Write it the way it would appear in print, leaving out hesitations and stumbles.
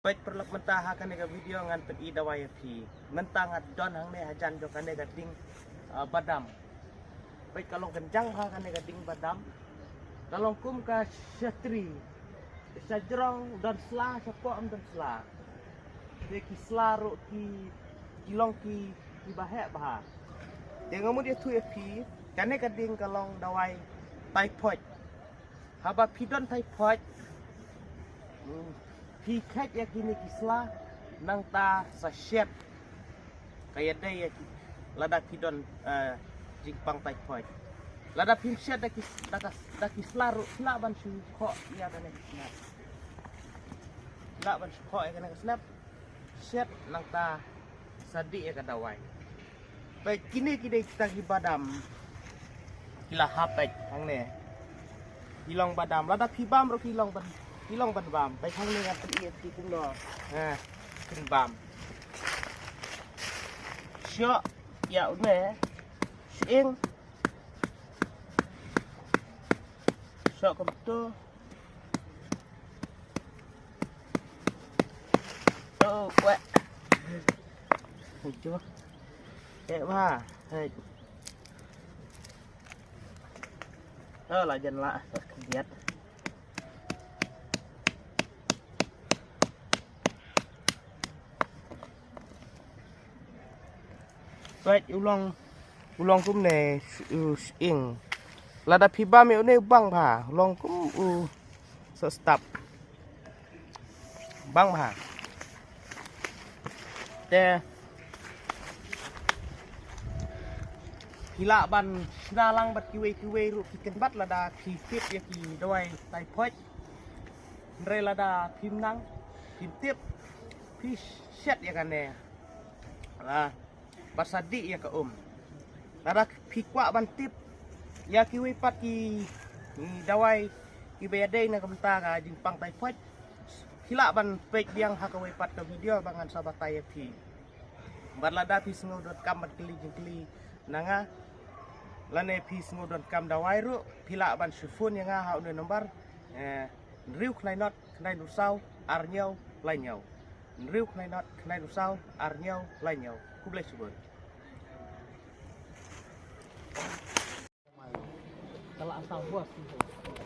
Baik perlu mentahakan nega video ngan peti dawai api. Mentang at don hang ne hajan jo kan nega ding badam. Baik kalau kencang kan nega ding badam. Kalau kum ka syatri. Sajrong dan sela sapok am dan sela. Dia ki sela ro ki kilong ki bahek bah. Dia ngamu dia tu api. Kan nega ding kalau dawai typhoid. Haba pidon typhoid. Pikat ya kini kislah nang ta sasyet kaya day ya lada pidon jingpang typhoid lada pimsyet da kislah ru laban su kok ya kan snap laban su kok ya kan snap syet nang ta sadi ya kadawai baik kini kita badam kila hapet hang ne hilong badam lada pibam ro hilong ban bamไปข้างนี้กันเป็นเอียดที่กุ้งดอขึ้นบามเชื่อยาวแม่เองเชื่อกับตัวแหวะเฮ้ยจ้ะแกว่าเฮ้ยlà dần lại biết vậy ulang cũng này ing là đã phi ba mẹ này băng hà ulang cũng sợ stop băng hà để khi lạ ban na lang bắt kiwe ru kiken bắt là đã khi tiếp ya ki đôi tay phết rồi là đã phim nắng phim tiếp phi set ya kan nè là basadi ya ka lada pikwa ban tip ya kiwi pat ki dawai ki bedai na kamta ka jingpang tai phot hila ban page biang hakawai pat ka video bangan sabatay pi barlada pisngo.com bat kili nanga lane pisngo.com dawai ru hila ban sifun yang ha ha nomor riu knai not knai nu sau arnyau lainyau riu knai not knai nu sau arnyau lainyau kublai subur kalau asal bos